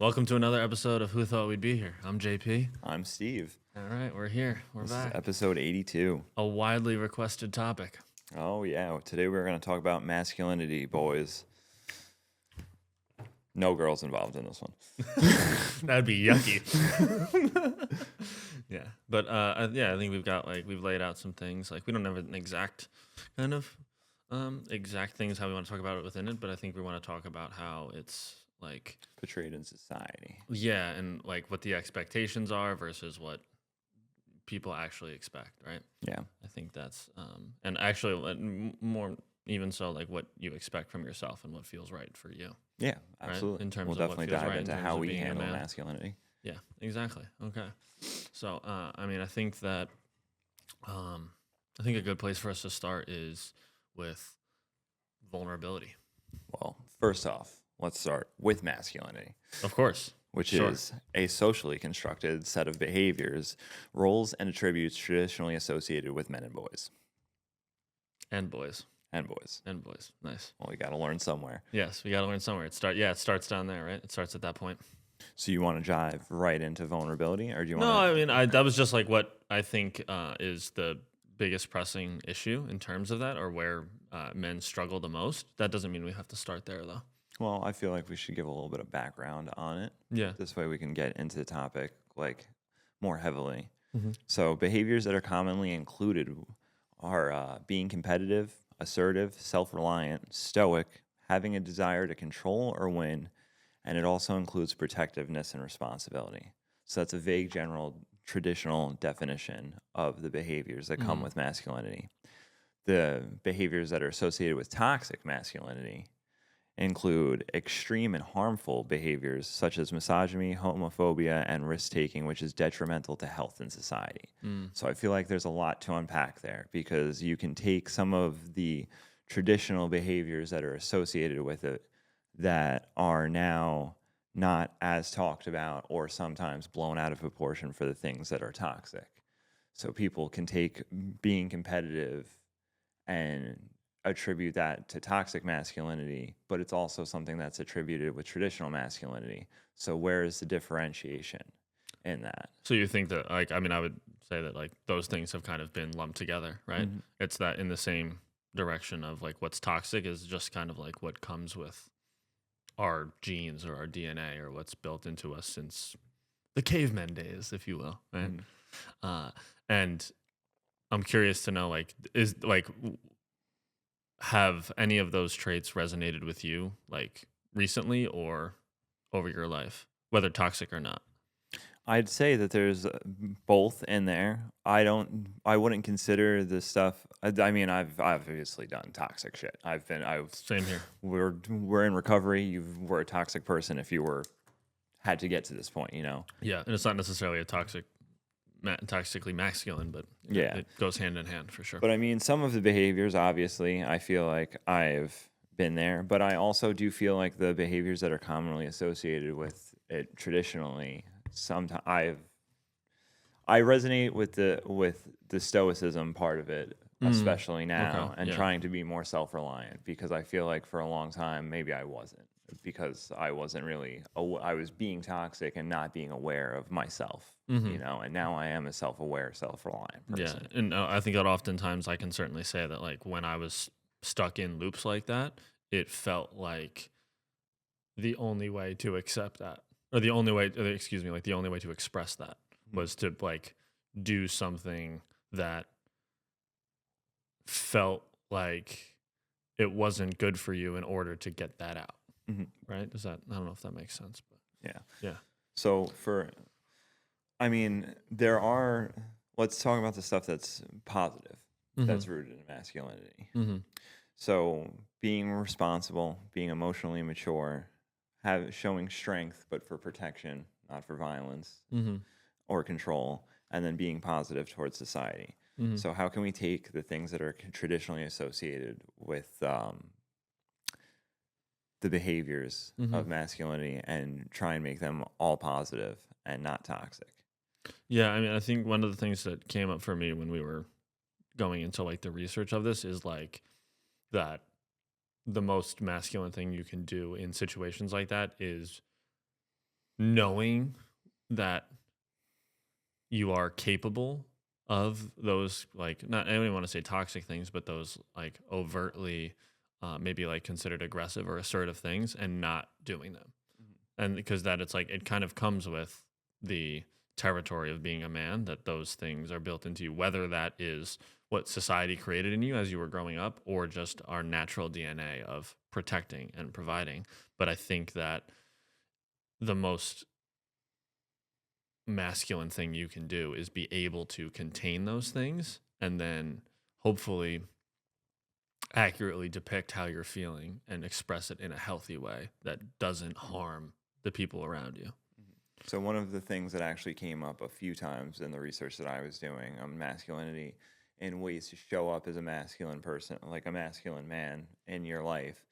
Welcome to another episode of Who Thought We'd Be Here. I'm JP. I'm Steve. All right, we're here. We're This back. is episode 82. A widely requested topic. Oh, yeah. Today we're going to talk about masculinity, boys. No girls involved in this one. That'd be yucky. Yeah, but I think we've laid out some things. Like we don't have an exact kind of exact things how we want to talk about it within it, but I think we want to talk about how it's like Portrayed in society. yeah, and like what the expectations are versus what people actually expect, right? Yeah. I think that's and actually more even so like what you expect from yourself and what feels right for you. Yeah, Right? absolutely. In terms We'll of what definitely feels dive right in into terms how of we being a handle man. masculinity. Yeah, exactly. Okay. So, I think that I think a good place for us to start is with vulnerability. Well, first off, let's start with masculinity, Of course. which Sure. is a socially constructed set of behaviors, roles, and attributes traditionally associated with men and boys. And boys. And boys. And boys. Nice. Well, we got to learn somewhere. Yes, we got to learn somewhere. It starts down there, right? It starts at that point. So you want to dive right into vulnerability, or do you No, want to? I mean, that was just like what I think is the biggest pressing issue in terms of that, or where men struggle the most. That doesn't mean we have to start there, though. Well, I feel like we should give a little bit of background on it. Yeah. This way we can get into the topic like more heavily. Mhm. So behaviors that are commonly included are being competitive, assertive, self-reliant, stoic, having a desire to control or win, and it also includes protectiveness and responsibility. So that's a vague, general, traditional definition of the behaviors that come with masculinity. The behaviors that are associated with toxic masculinity include extreme and harmful behaviors such as misogyny, homophobia, and risk taking, which is detrimental to health and society. So I feel like there's a lot to unpack there because you can take some of the traditional behaviors that are associated with it that are now not as talked about or sometimes blown out of proportion for the things that are toxic. So people can take being competitive and attribute that to toxic masculinity, but it's also something that's attributed with traditional masculinity. So where is the differentiation in that? So you think that, like, I mean, I would say that, like, those things have kind of been lumped together, right? It's that in the same direction of, like, what's toxic is just kind of like what comes with our genes or our DNA or what's built into us since the cavemen days, if you will, right? And I'm curious to know, like, have any of those traits resonated with you, like, recently or over your life, whether toxic or not? I'd say that there's both in there. I wouldn't consider this stuff. I mean, I've obviously done toxic shit. Same here. We're in recovery. You were a toxic person if you had to get to this point, you know? Yeah, and it's not necessarily a toxically masculine, but Yeah. it goes hand in hand for sure. But I mean, some of the behaviors, obviously, I feel like I've been there. But I also do feel like the behaviors that are commonly associated with it traditionally, sometimes I resonate with the stoicism part of it, especially now, Okay, and yeah. trying to be more self-reliant because I feel like for a long time maybe I wasn't because I wasn't really I was being toxic and not being aware of myself, you know. And now I am a self-aware, self-reliant person. Yeah, and I think that oftentimes I can certainly say that, like, when I was stuck in loops like that, it felt like the only way to accept that, or the only way, like the only way to express that was to, like, do something that felt like it wasn't good for you in order to get that out. Right? I don't know if that makes sense, but Yeah. yeah. So let's talk about the stuff that's positive, that's rooted in masculinity. So being responsible, being emotionally mature, showing strength, but for protection, not for violence or control, and then being positive towards society. So how can we take the things that are traditionally associated with the behaviors of masculinity and try and make them all positive and not toxic? Yeah, I mean, I think one of the things that came up for me when we were going into, like, the research of this is, like, that the most masculine thing you can do in situations like that is knowing that you are capable of those, like, not, I don't even want to say toxic things, but those like overtly maybe like considered aggressive or assertive things, and not doing them. And because that, it's like it kind of comes with the territory of being a man, that those things are built into you, whether that is what society created in you as you were growing up, or just our natural DNA of protecting and providing. But I think that the most masculine thing you can do is be able to contain those things, and then hopefully accurately depict how you're feeling and express it in a healthy way that doesn't harm the people around you. So one of the things that actually came up a few times in the research that I was doing on masculinity and ways to show up as a masculine person, like a masculine man in your life,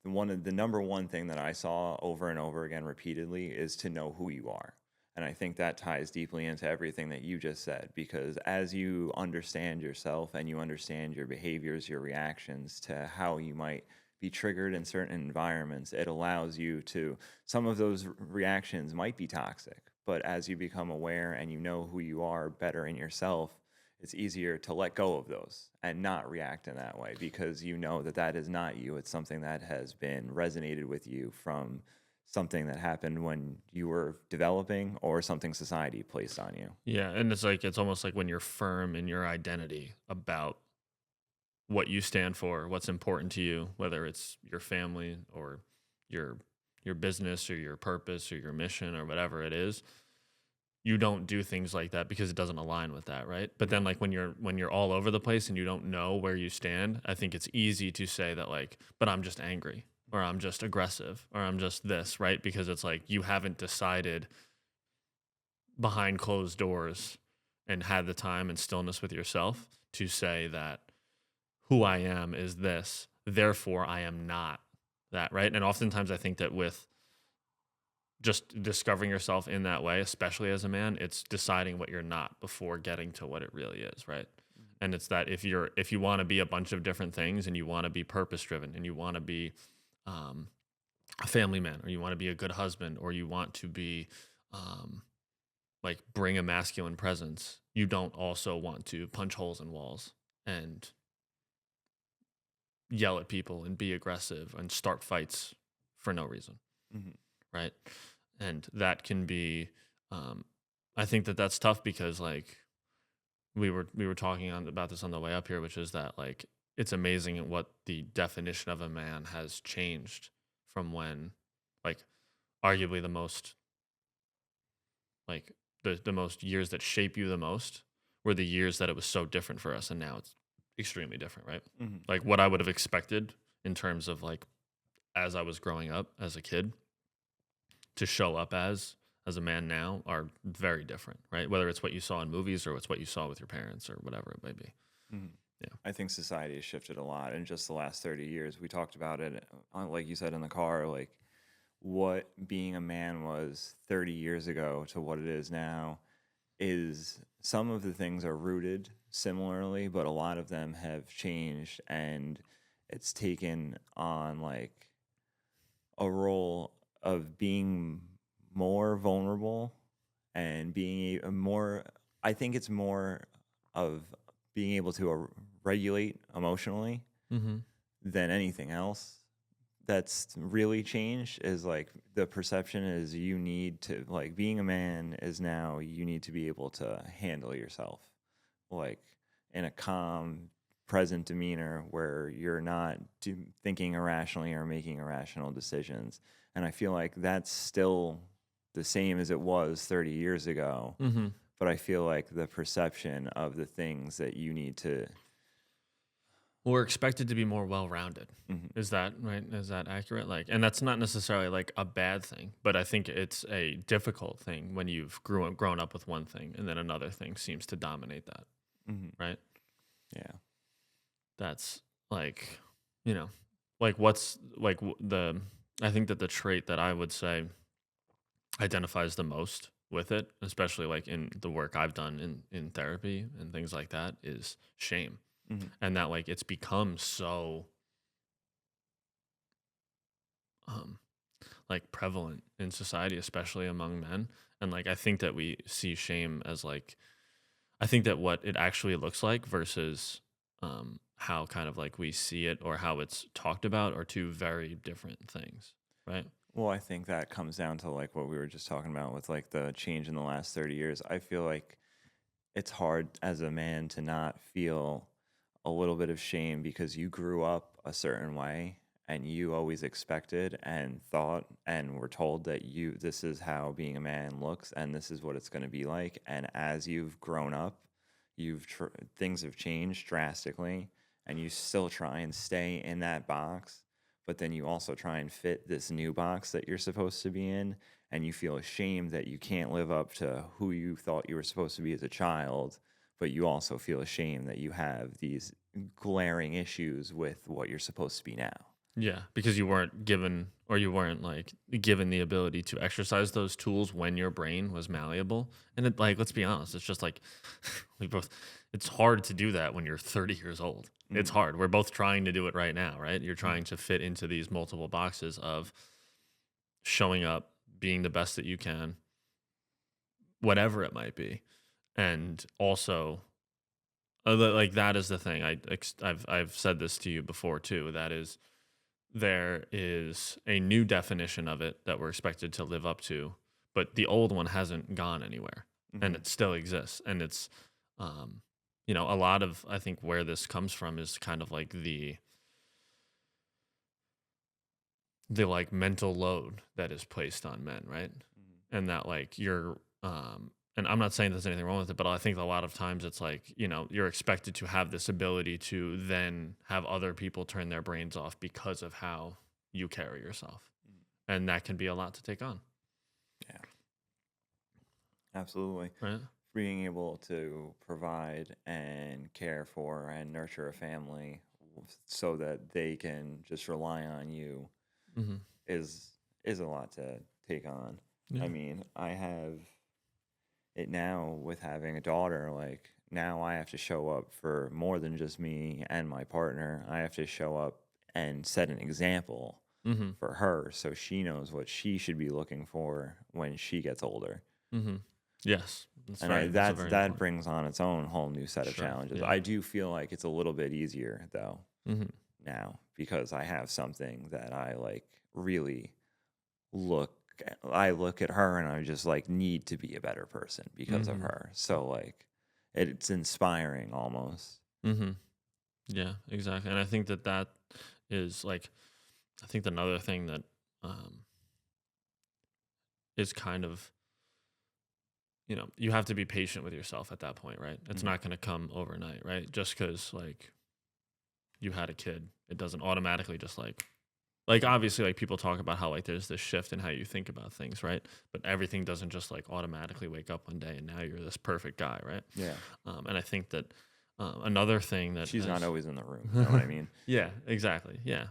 one of the number one thing that I saw over and over again repeatedly is to know who you are. And I think that ties deeply into everything that you just said, because as you understand yourself and you understand your behaviors, your reactions to how you might be triggered in certain environments, it allows you to, some of those reactions might be toxic, but as you become aware and you know who you are better in yourself, it's easier to let go of those and not react in that way, because you know that that is not you. It's something that has been resonated with you from something that happened when you were developing, or something society placed on you. Yeah, and it's like it's almost like when you're firm in your identity about what you stand for, what's important to you, whether it's your family or your your business or your purpose or your mission or whatever it is, you don't do things like that because it doesn't align with that, right? But then like when you're all over the place and you don't know where you stand, I think it's easy to say that like, but I'm just angry, or I'm just aggressive, or I'm just this, right? Because it's like you haven't decided behind closed doors and had the time and stillness with yourself to say that who I am is this, therefore I am not that, right? And oftentimes I think that with just discovering yourself in that way, especially as a man, it's deciding what you're not before getting to what it really is, right? And it's that if you want to be a bunch of different things, and you want to be purpose driven, and you want to be um, a family man, or you want to be a good husband, or you want to be um, like bring a masculine presence, you don't also want to punch holes in walls and yell at people and be aggressive and start fights for no reason, Mm-hmm. right? And that can be, I think that that's tough, because like we were talking about this on the way up here, which is that like it's amazing at what the definition of a man has changed from when, like, arguably the most, like, the most years that shape you the most were the years that it was so different for us, and now it's extremely different, right? Mm-hmm. Like what I would have expected in terms of like as I was growing up as a kid to show up as a man now are very different, right? Whether it's what you saw in movies or it's what you saw with your parents or whatever it may be. Mm-hmm. Yeah. I think society has shifted a lot in just the last 30 years. We talked about it, like you said, in the car, like what being a man was 30 years ago to what it is now. Is some of the things are rooted similarly, but a lot of them have changed, and it's taken on like a role of being more vulnerable and being a more, I think it's more of being able to regulate emotionally Mm-hmm. than anything else. That's really changed, is like the perception is you need to, like, being a man is now you need to be able to handle yourself, like in a calm, present demeanor where you're not thinking irrationally or making irrational decisions. And I feel like that's still the same as it was 30 years ago, Mm-hmm. but I feel like the perception of the things that you need to. We're expected to be more well-rounded. Mhm. Is that right? Is that accurate? Like, and that's not necessarily like a bad thing, but I think it's a difficult thing when you've grown up with one thing and then another thing seems to dominate that, Mhm. right? Yeah. That's like, you know, like what's like I think that the trait that I would say identifies the most with it, especially like in the work I've done in therapy and things like that, is shame. Mhm. And that like it's become so um like prevalent in society, especially among men. And like I think that we see shame as like, I think that what it actually looks like versus how kind of like we see it or how it's talked about are two very different things, right? Well, I think that comes down to like what we were just talking about with like the change in the last 30 years. I feel like it's hard as a man to not feel a little bit of shame because you grew up a certain way and you always expected and thought and were told that this is how being a man looks and this is what it's going to be like. And as you've grown up, things have changed drastically, and you still try and stay in that box, but then you also try and fit this new box that you're supposed to be in, and you feel ashamed that you can't live up to who you thought you were supposed to be as a child, but you also feel ashamed that you have these glaring issues with what you're supposed to be now. Yeah, because you weren't given or you weren't like given the ability to exercise those tools when your brain was malleable. And it, like, let's be honest, it's just like we both it's hard to do that when you're 30 years old. It's hard. We're both trying to do it right now, right? You're trying to fit into these multiple boxes of showing up, being the best that you can, whatever it might be. And also like that is the thing. I've said this to you before too. That is there is a new definition of it that we're expected to live up to, but the old one hasn't gone anywhere and it still exists. And it's, a lot of, I think where this comes from is kind of like the like mental load that is placed on men, right? And that like and I'm not saying there's anything wrong with it, but I think a lot of times it's like, you're expected to have this ability to then have other people turn their brains off because of how you carry yourself. And that can be a lot to take on. Yeah. Absolutely. Right? Being able to provide and care for and nurture a family so that they can just rely on you is a lot to take on. Yeah. I mean, I have it now with having a daughter. Like now I have to show up for more than just me and my partner. I have to show up and set an example for her so she knows what she should be looking for when she gets older. Yes. And that brings on its own whole new set of challenges. Yeah. I do feel like it's a little bit easier though now because I have something that I like really I look at her and I just like need to be a better person because of her. So like it's inspiring almost. Yeah, exactly. And I think that is like, I think another thing that is kind of, you have to be patient with yourself at that point, right? It's not going to come overnight, right? Just because like you had a kid, it doesn't automatically just like obviously like people talk about how like there's this shift in how you think about things, right? But everything doesn't just like automatically wake up one day and now you're this perfect guy, right? Yeah. And I think that another thing that she's not always in the room. You know what I mean? Yeah, exactly. Yeah.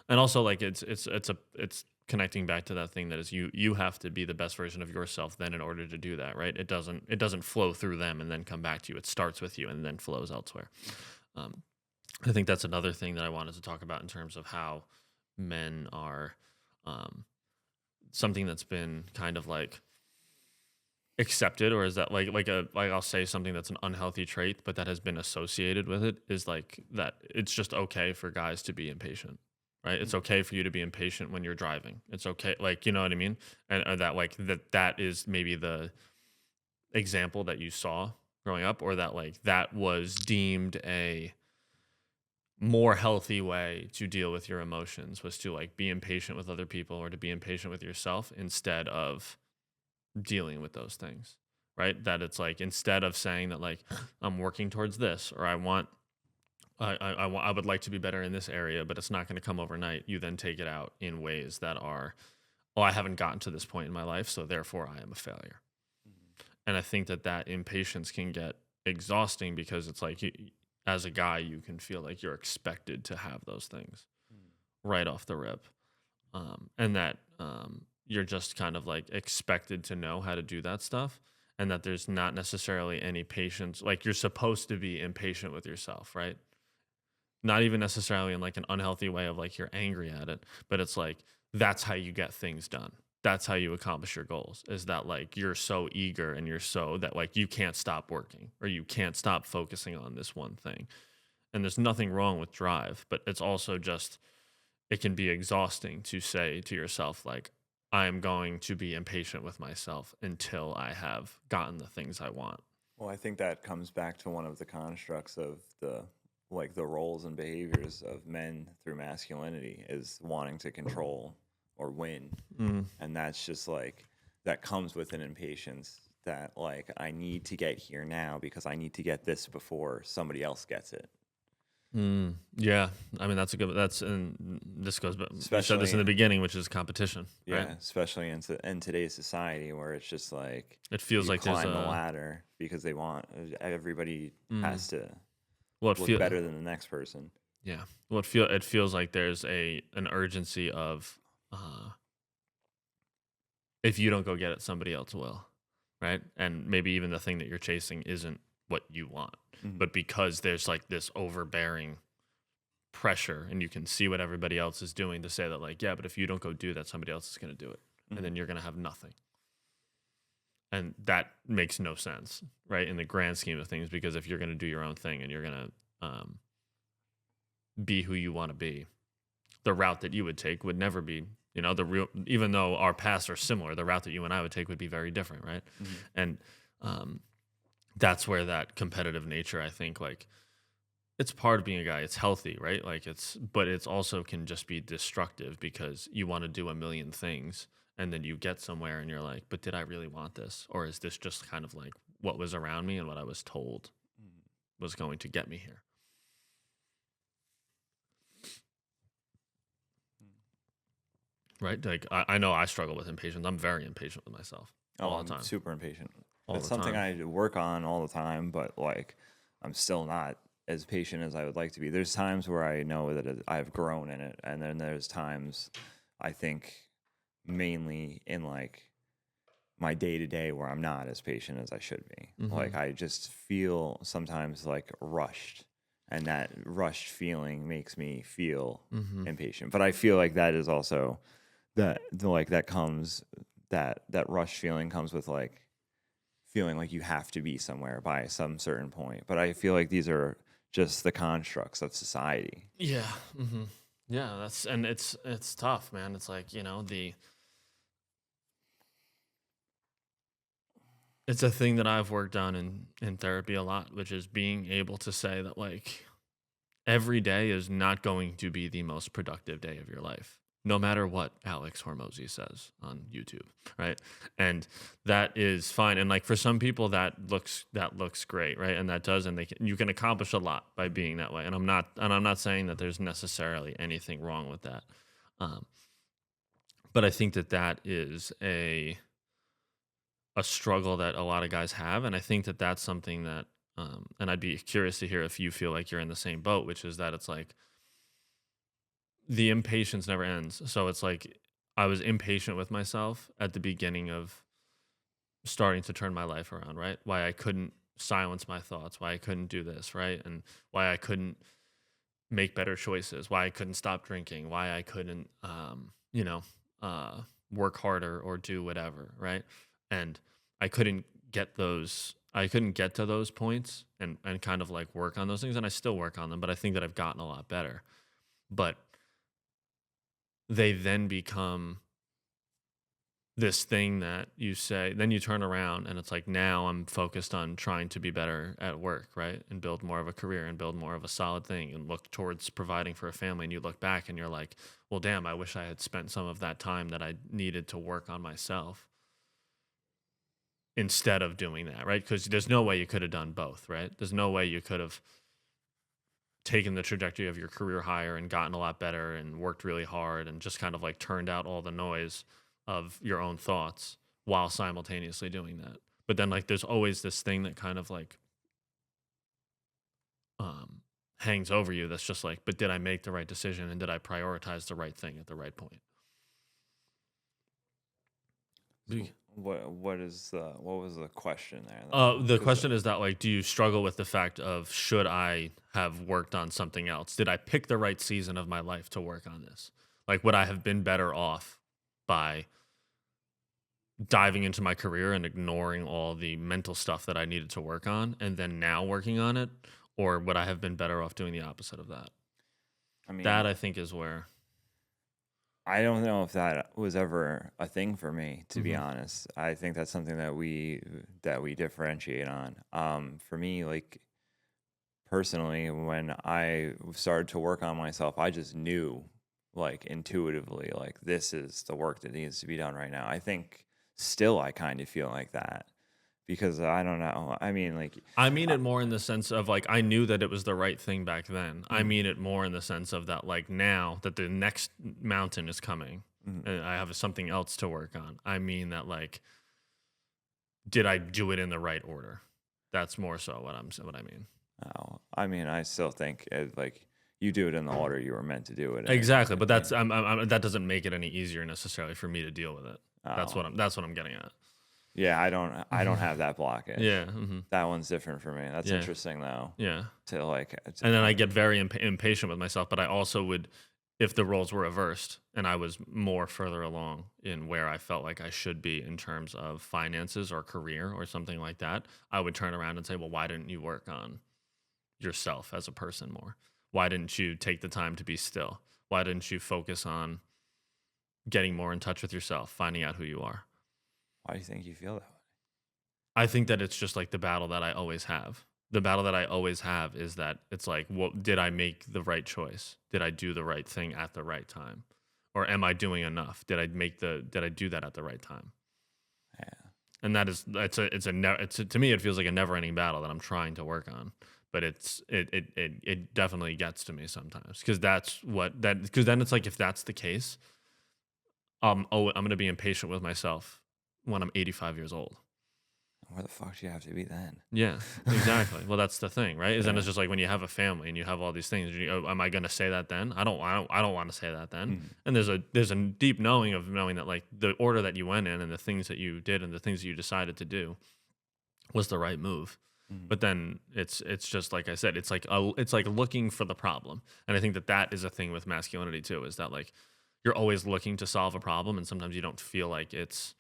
And also like it's connecting back to that thing that is you have to be the best version of yourself then in order to do that, right? It doesn't flow through them and then come back to you. It starts with you and then flows elsewhere. I think that's another thing that I wanted to talk about in terms of how men are something that's been kind of like accepted, or is that like I'll say something that's an unhealthy trait, but that has been associated with it is like that it's just okay for guys to be impatient, right? It's okay for you to be impatient when you're driving. It's okay, like, you know what I mean? And or that like that is maybe the example that you saw growing up, or that like that was deemed a more healthy way to deal with your emotions was to like be impatient with other people or to be impatient with yourself instead of dealing with those things, right? That it's like instead of saying that like I'm working towards this or I would like to be better in this area, but it's not going to come overnight, you then take it out in ways that are, oh, I haven't gotten to this point in my life, so therefore I am a failure. And I think that impatience can get exhausting because it's like as a guy, you can feel like you're expected to have those things right off the rip. And that you're just kind of like expected to know how to do that stuff, and that there's not necessarily any patience. Like you're supposed to be impatient with yourself, right? Not even necessarily in like an unhealthy way of like you're angry at it, but it's like that's how you get things done. That's how you accomplish your goals, is that like you're so eager and you're so that like you can't stop working or you can't stop focusing on this one thing. And there's nothing wrong with drive, but it's also just, it can be exhausting to say to yourself, like, I am going to be impatient with myself until I have gotten the things I want. Well, I think that comes back to one of the constructs of the roles and behaviors of men through masculinity is wanting to control or win. And that's just like, that comes with an impatience that like, I need to get here now because I need to get this before somebody else gets it. Yeah, I mean and this goes back. You said Especially this in the beginning, which is competition. Yeah, right? especially in today's society where it's just like It feels you like there's climb the a ladder because they want everybody has to well, it look better than the next person. yeah. Well, it feels like there's an urgency of if you don't go get it, somebody else will, right? And maybe even the thing that you're chasing isn't what you want, but because there's like this overbearing pressure and you can see what everybody else is doing to say that like, yeah, but if you don't go do that, somebody else is going to do it, and then you're going to have nothing. And that makes no sense, right, in the grand scheme of things, because if you're going to do your own thing and you're going to be who you want to be, the route that you would take would never be, the real, even though our paths are similar, the route that you and I would take would be very different, right? And that's where that competitive nature, I think, like, it's part of being a guy. It's healthy, right? Like but it's also can just be destructive because you want to do a million things and then you get somewhere and you're like, but did I really want this? Or is this just kind of like what was around me and what I was told was going to get me here? Right? Like, I know I struggle with impatience. I'm very impatient with myself all the time. I'm super impatient. All It's the something time. I work on all the time, but like I'm still not as patient as I would like to be. There's times where I know that I've grown in it, and then there's times I think mainly in like my day to day where I'm not as patient as I should be. Like I just feel sometimes like rushed, and that rushed feeling makes me feel impatient. But I feel like that is also that rush feeling comes with like feeling like you have to be somewhere by some certain point. But I feel like these are just the constructs of society. Yeah. Yeah, it's tough, man. It's like, it's a thing that I've worked on in therapy a lot, which is being able to say that like every day is not going to be the most productive day of your life, no matter what Alex Hormozy says on YouTube, right? And that is fine. And like for some people that looks great, right? And that does, and you can accomplish a lot by being that way. And I'm not saying that there's necessarily anything wrong with that. But I think that is a struggle that a lot of guys have, and I think that that's something that and I'd be curious to hear if you feel like you're in the same boat, which is that it's like the impatience never ends. So it's like I was impatient with myself at the beginning of starting to turn my life around, right? Why I couldn't silence my thoughts, why I couldn't do this, right? And why I couldn't make better choices, why I couldn't stop drinking, why I couldn't work harder or do whatever, right? And I couldn't get to those points and kind of like work on those things, and I still work on them, but I think that I've gotten a lot better. But they then become this thing that you say, then you turn around and it's like, now I'm focused on trying to be better at work, right? And build more of a career and build more of a solid thing and look towards providing for a family. And you look back and you're like, well, damn, I wish I had spent some of that time that I needed to work on myself instead of doing that, right? Because there's no way you could have done both, right? There's no way you could have taken the trajectory of your career higher and gotten a lot better and worked really hard and just kind of like turned out all the noise of your own thoughts while simultaneously doing that. But then like there's always this thing that kind of like hangs over you that's just like, but did I make the right decision and did I prioritize the right thing at the right point? What was the question there? The question is that like, do you struggle with the fact of should I have worked on something else? Did I pick the right season of my life to work on this? Like, would I have been better off by diving into my career and ignoring all the mental stuff that I needed to work on and then now working on it? Or would I have been better off doing the opposite of that? I mean, That I think is where. I don't know if that was ever a thing for me, to be Mhm. honest. I think that's something that we differentiate on. For me, like personally, when I started to work on myself, I just knew, like intuitively, like this is the work that needs to be done right now. I think still I kind of feel like that because I don't know. I mean, like, I mean uh, it more in the sense of like I knew that it was the right thing back then. I mm, mean it more in the sense of that like now that the next mountain is coming mm, and I have something else to work on. I mean that like did I do it in the right order? That's more so what I mean. oh, I mean, I still think like you do it in the order you were meant to do it in. Exactly, but Yeah. that doesn't make it any easier necessarily for me to deal with it. Oh, That's what I'm getting at. yeah. I don't have that blockage. Yeah, mhm. That one's different for me. That's Yeah, interesting though. yeah. To like, And then I get very impatient with myself, but I also would, if the roles were reversed and I was more further along in where I felt like I should be in terms of finances or career or something like that, I would turn around and say, well, why didn't you work on yourself as a person more? Why didn't you take the time to be still? Why didn't you focus on getting more in touch with yourself, finding out who you are? why do you think you feel that way? I think that it's just like the battle that I always have. The battle that I always have is that it's like, what did I make the right choice? Did I do the right thing at the right time? Or am I doing enough? Did I do that at the right time? Yeah. And that is to me it feels like a never-ending battle that I'm trying to work on. But it definitely gets to me sometimes because then it's like if that's the case, I'm going to be impatient with myself when I'm 85 years old. Where the fuck do you have to be then? Yeah, exactly. Well, that's the thing, right? Is then Yeah. it's just like when you have a family and you have all these things. Oh, am I going to say that then? I don't want to say that then. Mm, And there's a deep knowing of knowing that like the order that you went in and the things that you did and the things that you decided to do was the right move. mm. But then it's just like I said, it's like looking for the problem. And I think that that is a thing with masculinity too. Is that like you're always looking to solve a problem, and sometimes you don't feel like it's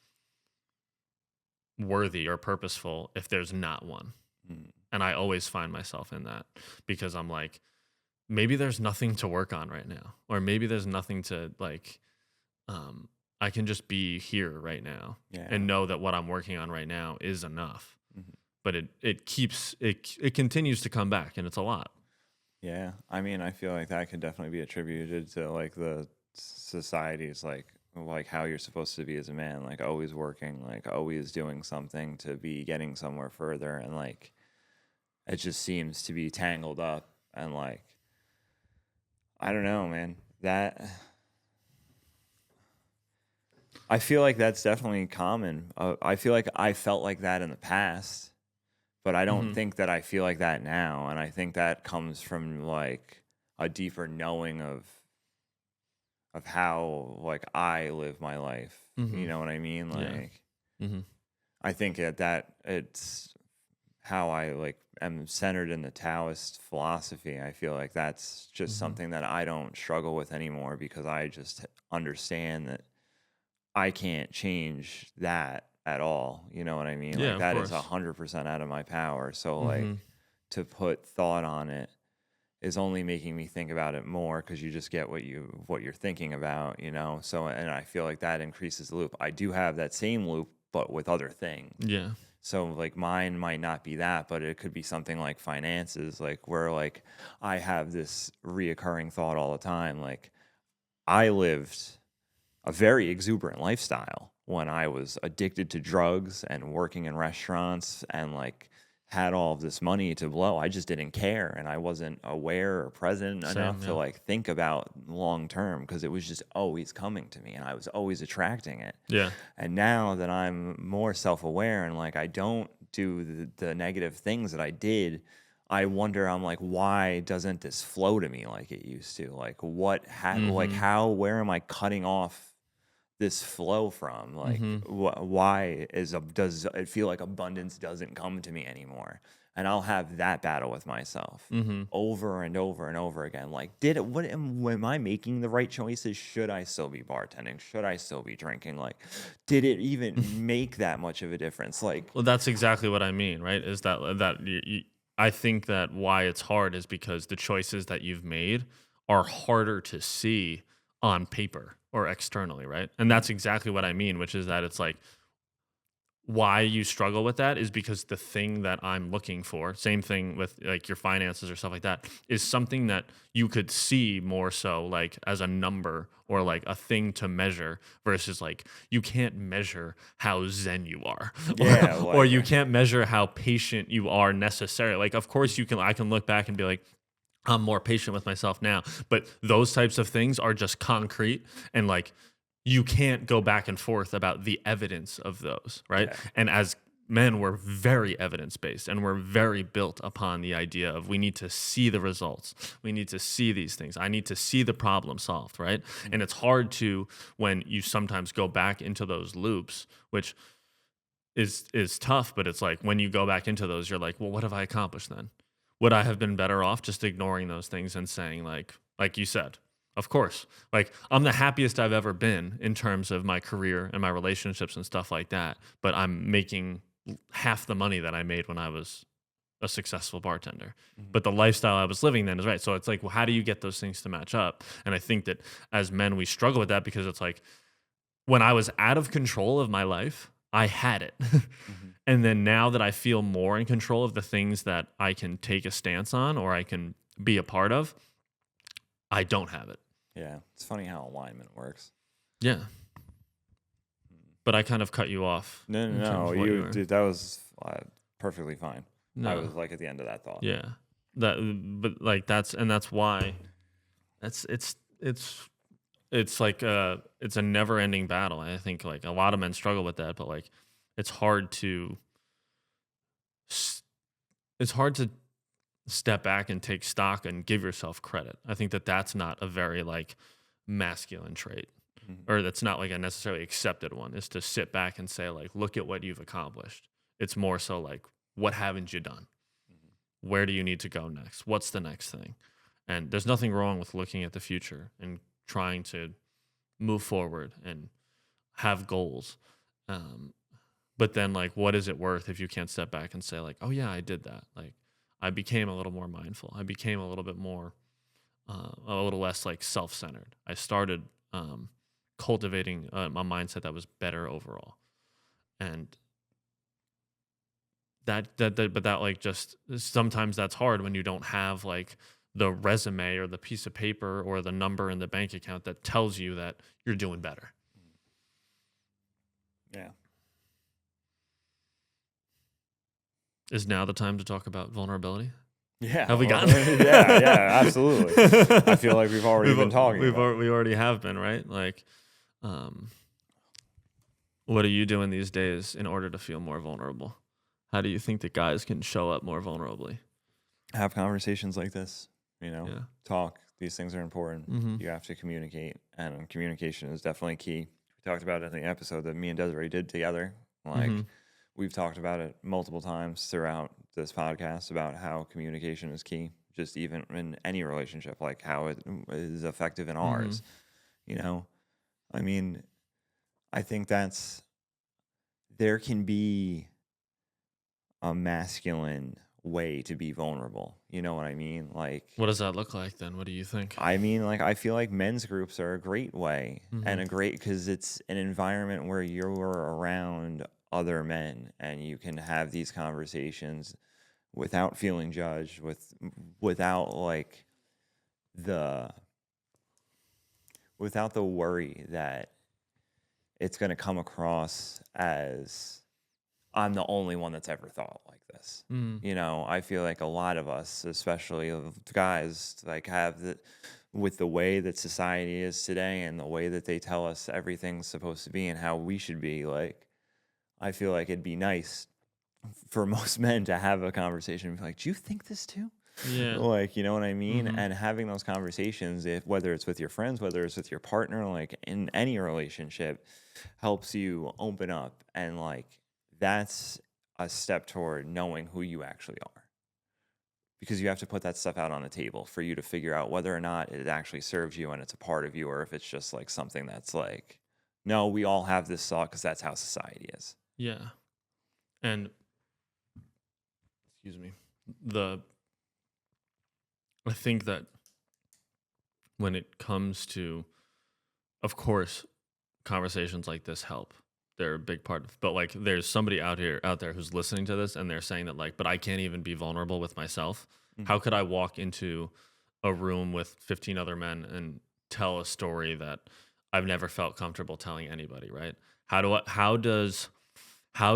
worthy or purposeful if there's not one. Mm. And I always find myself in that because I'm like, maybe there's nothing to work on right now, or maybe there's nothing to like, I can just be here right now Yeah. and know that what I'm working on right now is enough. Mhm. But it continues to come back, and it's a lot. Yeah. I mean, I feel like that could definitely be attributed to like the society's like how you're supposed to be as a man, like always working, like always doing something to be getting somewhere further, and like it just seems to be tangled up and like I don't know, man. That I feel like that's definitely common. I feel like I felt like that in the past, but I don't Hmm. think that I feel like that now. And I think that comes from like a deeper knowing of how like I live my life. Hmm. You know what I mean? Yeah. Like Hmm. I think that it's how I like am centered in the Taoist philosophy. I feel like that's just Hmm. something that I don't struggle with anymore because I just understand that I can't change that at all. You know what I mean? Yeah, Like of that is course. 100% out of my power. So like Hmm. to put thought on it is only making me think about it more because you just get what you're thinking about, you know. So and I feel like that increases the loop. I do have that same loop, but with other things. Yeah. So like mine might not be that, but it could be something like finances, like where like I have this reoccurring thought all the time. Like I lived a very exuberant lifestyle when I was addicted to drugs and working in restaurants and like had all of this money to blow. I just didn't care and I wasn't aware or present Same. enough to Yeah. like think about long term because it was just always coming to me and I was always attracting it. Yeah. And now that I'm more self-aware and like I don't do the negative things that I did, I wonder, I'm like, why doesn't this flow to me like it used to? Like what like Hmm. how where am I cutting off this flow from? Like, why does it feel like abundance doesn't come to me anymore? And I'll have that battle with myself over and over and over again. Like, am I making the right choices? Should I still be bartending? Should I still be drinking? Like, did it even make that much of a difference? Like, Well, that's exactly what I mean, right? Is that I think that why it's hard is because the choices that you've made are harder to see on paper or externally, right? And that's exactly what I mean, which is that it's like why you struggle with that is because the thing that I'm looking for, same thing with like your finances or stuff like that, is something that you could see more so like as a number or like a thing to measure versus like you can't measure how zen you are Yeah, or like, you can't measure how patient you are necessarily. Like, of course I can look back and be like, I'm more patient with myself now, but those types of things are just concrete and like you can't go back and forth about the evidence of those, right? yeah. And as men, we're very evidence based and we're very built upon the idea of we need to see the results. We need to see these things. I need to see the problem solved, right? And it's hard to when you sometimes go back into those loops, which is tough, but it's like when you go back into those, you're like, well, what have I accomplished then? Would I have been better off just ignoring those things and saying like you said, of course, like I'm the happiest I've ever been in terms of my career and my relationships and stuff like that, but I'm making half the money that I made when I was a successful bartender. But the lifestyle I was living then is right. So it's like, well, how do you get those things to match up? And I think that as men, we struggle with that because it's like when I was out of control of my life, I had it. And then now that I feel more in control of the things that I can take a stance on or I can be a part of, I don't have it. Yeah, it's funny how alignment works. Yeah. But I kind of cut you off. No, dude, that was perfectly fine. No. I was like at the end of that thought. Yeah. But like that's why it's like it's a never ending battle. I think like a lot of men struggle with that, but like it's hard to step back and take stock and give yourself credit. I think that that's not a very like masculine trait or that's not like a necessarily accepted one is to sit back and say like, look at what you've accomplished. It's more so like, what haven't you done? Where do you need to go next? What's the next thing? And there's nothing wrong with looking at the future and trying to move forward and have goals. But then like, what is it worth if you can't step back and say like, oh yeah, I did that. Like I became a little more mindful. I became a little bit more, a little less like self-centered. I started cultivating a mindset that was better overall. And but that like just sometimes that's hard when you don't have like the resume or the piece of paper or the number in the bank account that tells you that you're doing better. Yeah. Is now the time to talk about vulnerability? Yeah. Have we gotten? yeah, absolutely. I feel like we've already been talking. We already have been, right? Like, what are you doing these days in order to feel more vulnerable? How do you think that guys can show up more vulnerably? Have conversations like this, Yeah. talk. These things are important. You have to communicate, and communication is definitely key. We talked about it in the episode that me and Desiree did together. Like, we've talked about it multiple times throughout this podcast about how communication is key, just even in any relationship, like how it is effective in ours. I mean, I think there can be a masculine way to be vulnerable. You know what I mean? Like, what does that look like then? What do you think? I mean, like, I feel like men's groups are a great way and because it's an environment where you're around other men and you can have these conversations without feeling judged, without the worry that it's going to come across as I'm the only one that's ever thought like this. I feel like a lot of us, especially of guys, like with the way that society is today and the way that they tell us everything's supposed to be and how we should be, like, I feel like it'd be nice for most men to have a conversation and be like, do you think this too? Yeah. Like, you know what I mean? Mm-hmm. And having those conversations, if whether it's with your friends, whether it's with your partner, like in any relationship, helps you open up. And like that's a step toward knowing who you actually are. Because you have to put that stuff out on the table for you to figure out whether or not it actually serves you and it's a part of you, or if it's just like something that's like, no, we all have this thought because that's how society is. Yeah. And excuse me. The I think that when it comes to, of course, conversations like this help. They're a big part of, but like there's somebody out there who's listening to this and they're saying that like, but I can't even be vulnerable with myself. Mhm. How could I walk into a room with 15 other men and tell a story that I've never felt comfortable telling anybody, right? How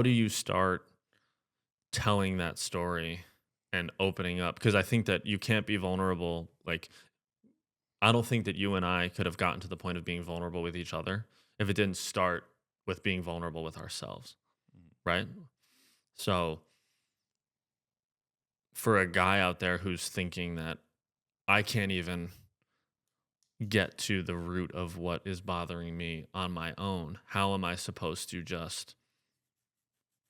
do you start telling that story and opening up? Because I think that you can't be vulnerable. Like, I don't think that you and I could have gotten to the point of being vulnerable with each other if it didn't start with being vulnerable with ourselves, right? So, for a guy out there who's thinking that I can't even get to the root of what is bothering me on my own, how am I supposed to just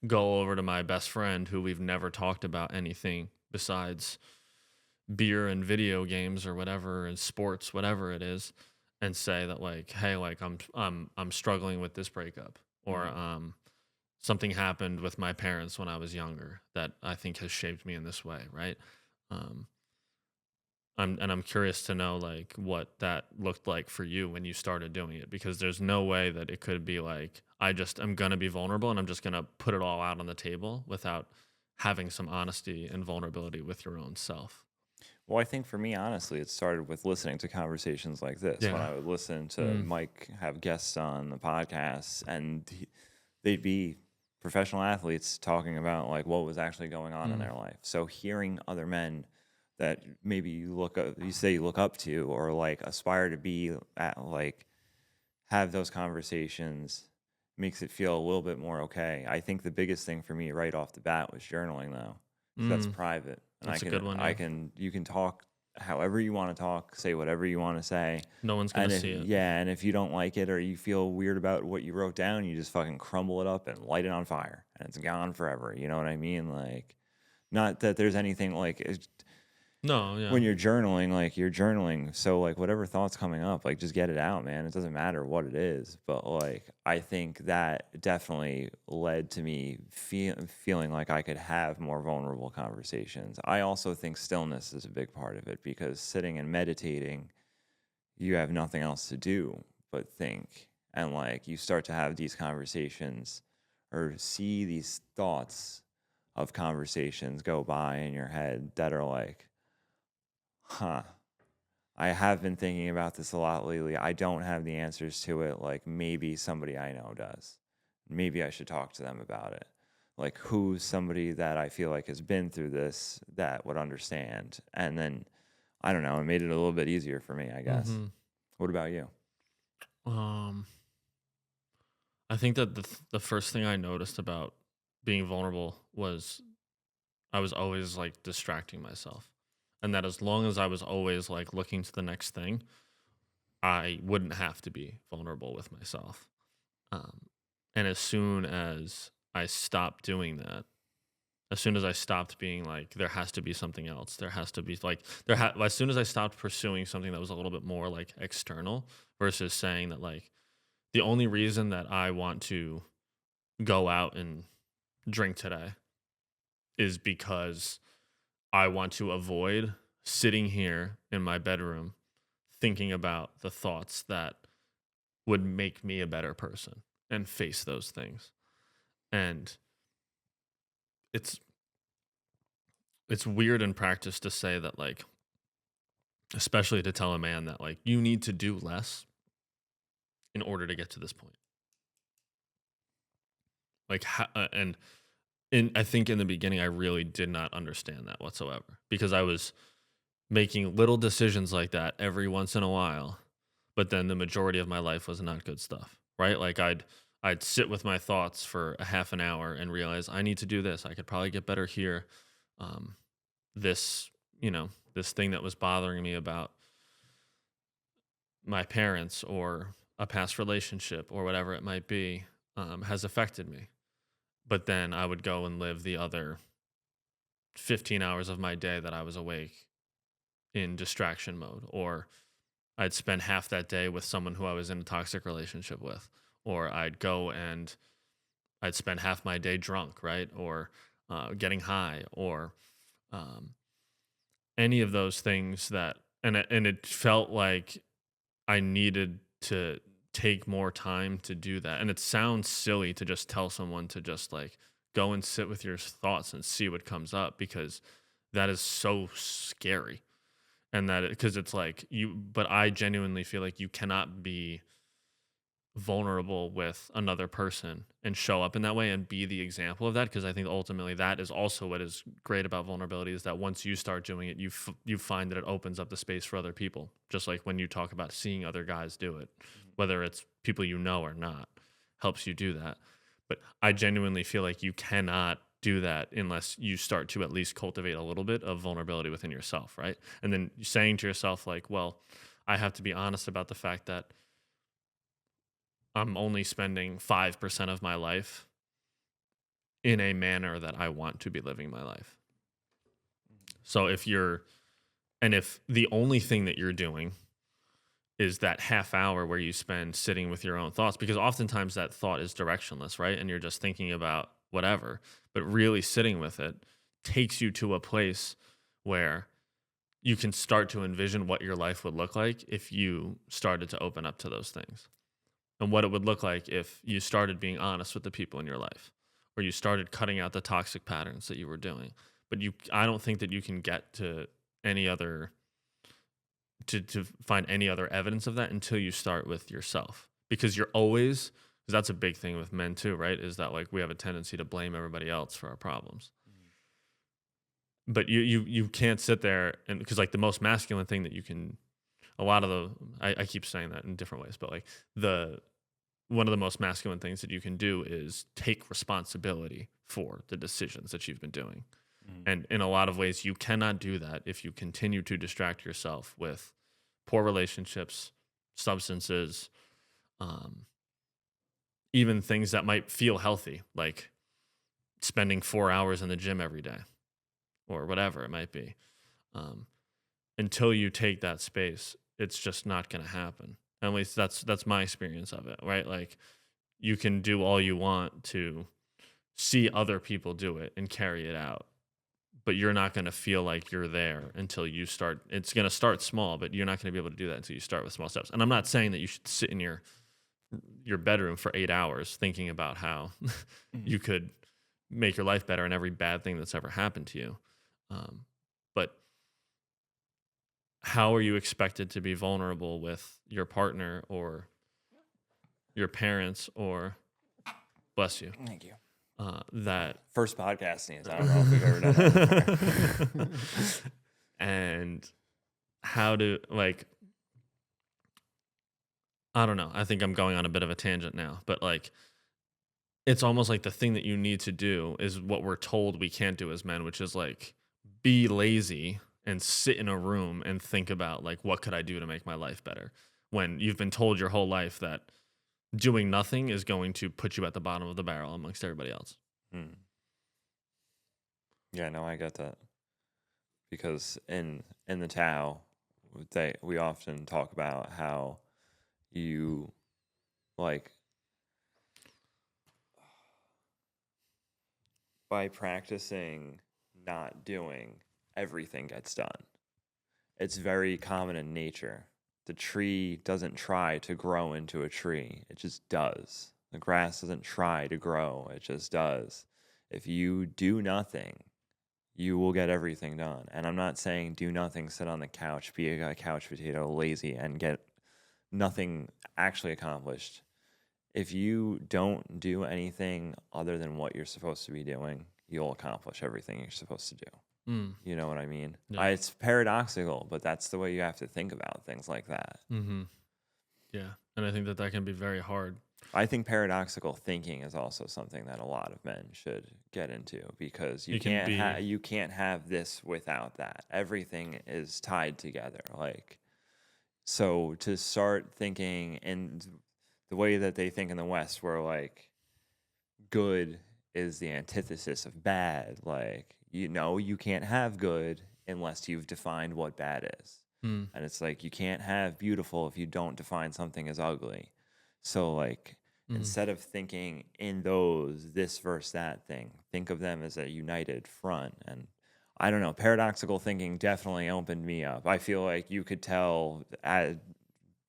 go over to my best friend who we've never talked about anything besides beer and video games or whatever and sports, whatever it is, and say that like, hey, like I'm struggling with this breakup, or something happened with my parents when I was younger that I think has shaped me in this way, right? Um, I'm curious to know like what that looked like for you when you started doing it, because there's no way that it could be like I'm gonna be vulnerable and I'm just gonna put it all out on the table without having some honesty and vulnerability with your own self. Well, I think for me, honestly, it started with listening to conversations like this. When Yeah. I would listen to Mm. Mike have guests on the podcast, and they'd be professional athletes talking about like what was actually going on in Mm. their life. So hearing other men that maybe you say you look up to, or like aspire to be at, like have those conversations makes it feel a little bit more okay. I think the biggest thing for me right off the bat was journaling though. So that's Mm. private. And That's a good one. Yeah. you can talk however you want to talk, say whatever you want to say. No one's gonna And if see it. yeah, and if you don't like it or you feel weird about what you wrote down, you just fucking crumble it up and light it on fire and it's gone forever. You know what I mean? Like not that there's anything like No. Yeah. when you're journaling, like you're journaling. So like whatever thoughts coming up, like just get it out, man. It doesn't matter what it is. But like I think that definitely led to me feeling like I could have more vulnerable conversations. I also think stillness is a big part of it, because sitting and meditating, you have nothing else to do but think. And like you start to have these conversations or see these thoughts of conversations go by in your head that are like, huh, I have been thinking about this a lot lately. I don't have the answers to it. Like maybe somebody I know does. Maybe I should talk to them about it. Like who's somebody that I feel like has been through this that would understand? And then I don't know, it made it a little bit easier for me, I guess. Mm-hmm. What about you? Um, I think that the first thing I noticed about being vulnerable was I was always like distracting myself. And that as long as I was always like looking to the next thing, I wouldn't have to be vulnerable with myself. Um, and as soon as I stopped doing that, as soon as I stopped being like, there has to be something else, there has to be like, as soon as I stopped pursuing something that was a little bit more like external versus saying that like, the only reason that I want to go out and drink today is because I want to avoid sitting here in my bedroom thinking about the thoughts that would make me a better person and face those things. And it's weird in practice to say that like, especially to tell a man that like you need to do less in order to get to this point. Like and I think in the beginning I really did not understand that whatsoever, because I was making little decisions like that every once in a while, but then the majority of my life was not good stuff, right? Like I'd sit with my thoughts for a half an hour and realize I need to do this. I could probably get better here. Um, this this thing that was bothering me about my parents or a past relationship or whatever it might be, has affected me. But then I would go and live the other 15 hours of my day that I was awake in distraction mode, or I'd spend half that day with someone who I was in a toxic relationship with, or I'd go and I'd spend half my day drunk, right? Or getting high, or um, any of those things and it felt like I needed to take more time to do that. And it sounds silly to just tell someone to just like go and sit with your thoughts and see what comes up, because that is so scary. And because it's like but I genuinely feel like you cannot be vulnerable with another person and show up in that way and be the example of that, because I think ultimately that is also what is great about vulnerability, is that once you start doing it, you find that it opens up the space for other people, just like when you talk about seeing other guys do it, whether it's people you know or not, helps you do that. But I genuinely feel like you cannot do that unless you start to at least cultivate a little bit of vulnerability within yourself, right? And then saying to yourself like, well, I have to be honest about the fact that I'm only spending 5% of my life in a manner that I want to be living my life. So if the only thing that you're doing is that half hour where you spend sitting with your own thoughts, because oftentimes that thought is directionless, right? And you're just thinking about whatever, but really sitting with it takes you to a place where you can start to envision what your life would look like if you started to open up to those things. And what it would look like if you started being honest with the people in your life, or you started cutting out the toxic patterns that you were doing. But I don't think that you can get to any other, to find any other evidence of that until you start with yourself. Because because that's a big thing with men too, right? Is that like we have a tendency to blame everybody else for our problems. But you can't sit there, and because like the most masculine thing that you can, I keep saying that in different ways, but like one of the most masculine things that you can do is take responsibility for the decisions that you've been doing. And in a lot of ways, you cannot do that if you continue to distract yourself with poor relationships, substances, even things that might feel healthy, like spending 4 hours in the gym every day or whatever it might be. Until you take that space, it's just not going to happen. At least that's my experience of it, right? Like you can do all you want to see other people do it and carry it out, but you're not going to feel like you're there until you start. It's going to start small, but you're not going to be able to do that until you start with small steps. And I'm not saying that you should sit in your bedroom for 8 hours thinking about how you could make your life better and every bad thing that's ever happened to you. But how are you expected to be vulnerable with your partner or your parents or, bless you? Thank you. That First podcasting is, I don't know if we've ever done that before. And how to, like, I don't know. I think I'm going on a bit of a tangent now, but like, it's almost like the thing that you need to do is what we're told we can't do as men, which is like be lazy and sit in a room and think about like, what could I do to make my life better? When you've been told your whole life that doing nothing is going to put you at the bottom of the barrel amongst everybody else. Yeah, no, I get that. Because in the Tao, we often talk about how you like by practicing not doing, everything gets done. It's very common in nature. The tree doesn't try to grow into a tree. It just does. The grass doesn't try to grow. It just does. If you do nothing, you will get everything done. And I'm not saying do nothing, sit on the couch, be a couch potato, lazy, and get nothing actually accomplished. If you don't do anything other than what you're supposed to be doing, you'll accomplish everything you're supposed to do. You know what I mean? Yeah. It's paradoxical, but that's the way you have to think about things like that. Yeah. And I think that can be very hard. I think paradoxical thinking is also something that a lot of men should get into, because You can be you can't have this without that. Everything is tied together. Like, so to start thinking in the way that they think in the West, where like good is the antithesis of bad. Like, you can't have good unless you've defined what bad is. mm, And it's like, you can't have beautiful if you don't define something as ugly. So, like, mm, instead of thinking in those this versus that thing, think of them as a united front. And I don't know, paradoxical thinking definitely opened me up. I feel like you could tell,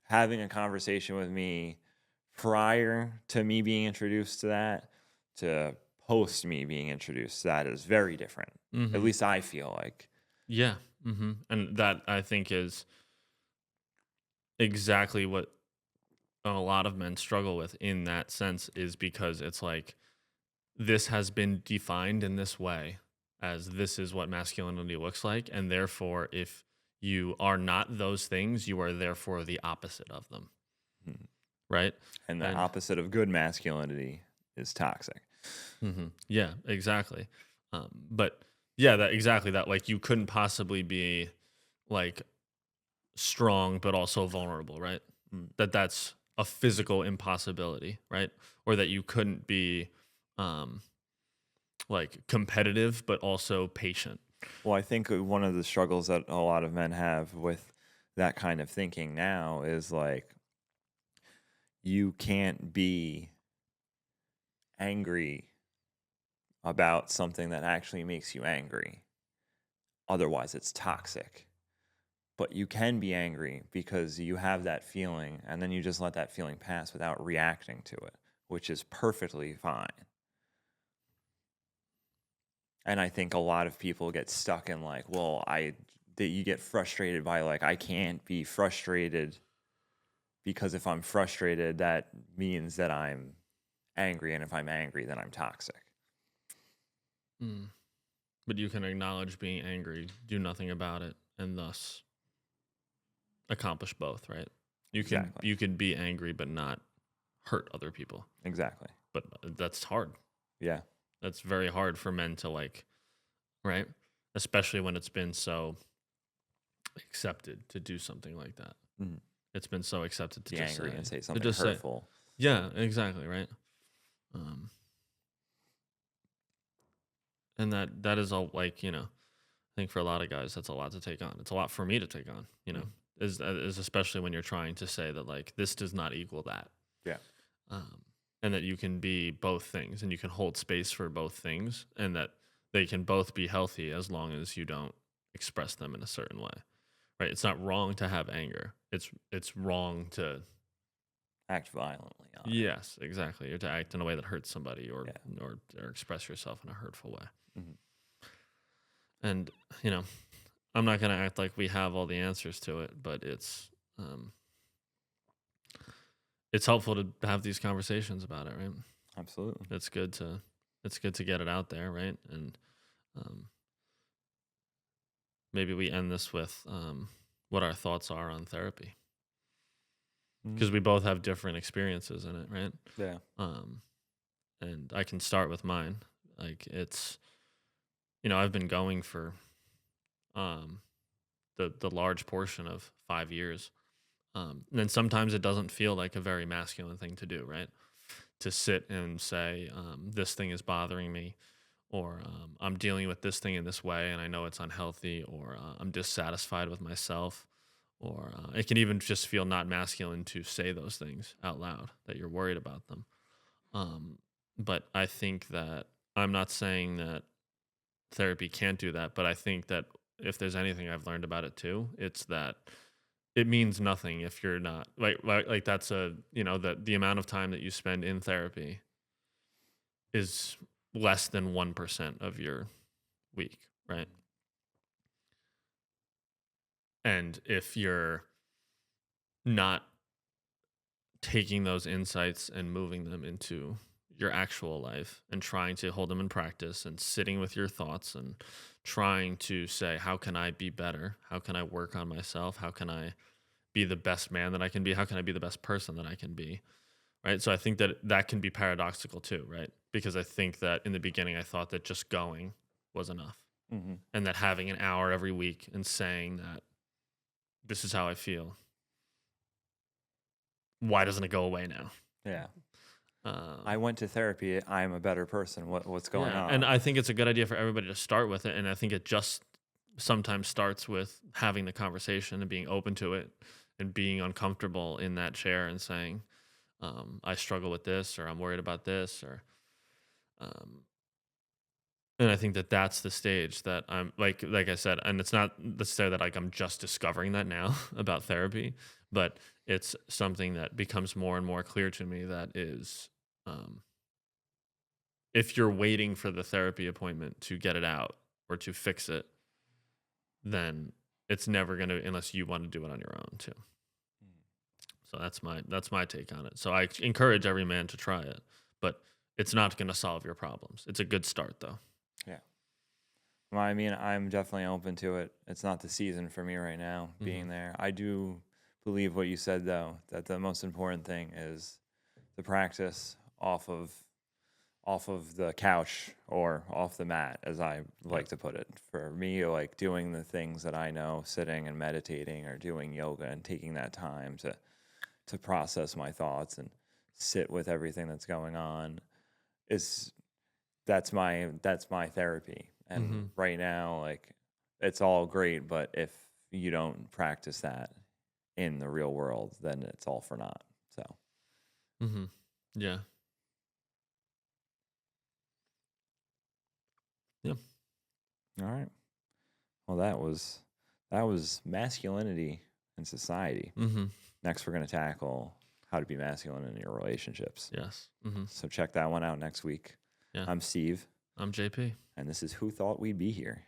having a conversation with me prior to me being introduced to that, to post me being introduced to that, is very different. At hmm least I feel like. yeah, and that I think is exactly what a lot of men struggle with in that sense, is because it's like this has been defined in this way, as this is what masculinity looks like, and therefore if you are not those things, you are therefore the opposite of them, Mhm. right? And the And opposite of good masculinity is toxic. yeah, exactly. But yeah, that exactly that, like you couldn't possibly be like strong but also vulnerable, right? Mm. That's a physical impossibility, right? Or that you couldn't be um like competitive but also patient. Well, I think one of the struggles that a lot of men have with that kind of thinking now is like, you can't be angry about something that actually makes you angry. Otherwise, it's toxic. But you can be angry because you have that feeling, and then you just let that feeling pass without reacting to it, which is perfectly fine. And I think a lot of people get stuck in like, well, that you get frustrated by like, I can't be frustrated because if I'm frustrated, that means that I'm angry, and if I'm angry, then I'm toxic. Mm. But you can acknowledge being angry, do nothing about it, and thus accomplish both, right? Exactly. You can be angry but not hurt other people. Exactly. But that's hard. Yeah. That's very hard for men to like, right? Especially when it's been so accepted to do something like that. Mhm. It's been so accepted Be angry and say something say, hurtful. yeah, exactly, right? Um, and that is all like, I think for a lot of guys, that's a lot to take on. It's a lot for me to take on, Mm. is especially when you're trying to say that like this does not equal that. Yeah. Um, and that you can be both things and you can hold space for both things and that they can both be healthy as long as you don't express them in a certain way. Right? It's not wrong to have anger. It's wrong to Act violently on it. yes, exactly. Or to act in a way that hurts somebody Yeah. or express yourself in a hurtful way. Mhm. And, you know, I'm not going to act like we have all the answers to it, but um, it's helpful to have these conversations about it, right? Absolutely. It's good to get it out there, right? And um, maybe we end this with what our thoughts are on therapy because Mhm. we both have different experiences in it, right? Yeah. Um, and I can start with mine. Like it's, I've been going for um, the large portion of 5 years. And then sometimes it doesn't feel like a very masculine thing to do, right? To sit and say, this thing is bothering me, or I'm dealing with this thing in this way and I know it's unhealthy, or I'm dissatisfied with myself, or it can even just feel not masculine to say those things out loud that you're worried about them. Um, but I think that I'm not saying that therapy can't do that, but I think that if there's anything I've learned about it too, it's that it means nothing if you're not like that's that the amount of time that you spend in therapy is less than 1% of your week, right? And if you're not taking those insights and moving them into your actual life and trying to hold them in practice and sitting with your thoughts and trying to say, how can I be better? How can I work on myself? How can I be the best man that I can be? How can I be the best person that I can be? right? So I think that that can be paradoxical too, right? Because I think that in the beginning I thought that just going was enough, Mm-hmm. and that having an hour every week and saying that this is how I feel, why doesn't it go away now? Yeah. I Um, went to therapy. I'm a better person. What's going yeah, on? and I think it's a good idea for everybody to start with it, and I think it just sometimes starts with having the conversation and being open to it and being uncomfortable in that chair and saying, I struggle with this, or I'm worried about this, or um, and I think that that's the stage that I'm like I said, and it's not necessarily that like I'm just discovering that now about therapy, but it's something that becomes more and more clear to me that is, um, if you're waiting for the therapy appointment to get it out or to fix it, then it's never going to, unless you want to do it on your own too. So that's my take on it. So I encourage every man to try it, but it's not going to solve your problems. It's a good start though. Yeah. Well, I mean, I'm definitely open to it. It's not the season for me right now being there. I do believe what you said, though, that the most important thing is the practice off of the couch or off the mat, as I like to put it. For me, like doing the things that I know, sitting and meditating or doing yoga and taking that time to process my thoughts and sit with everything that's going on is that's my therapy. And right now, like, it's all great, but if you don't practice that in the real world, then it's all for naught. So Mm-hmm. Yeah. Yeah. all right. Well, that was masculinity in society. Mm-hmm. Next, we're going to tackle how to be masculine in your relationships. Yes. Mm-hmm. So check that one out next week. Yeah. I'm Steve, I'm JP. and this is Who Thought We'd Be Here.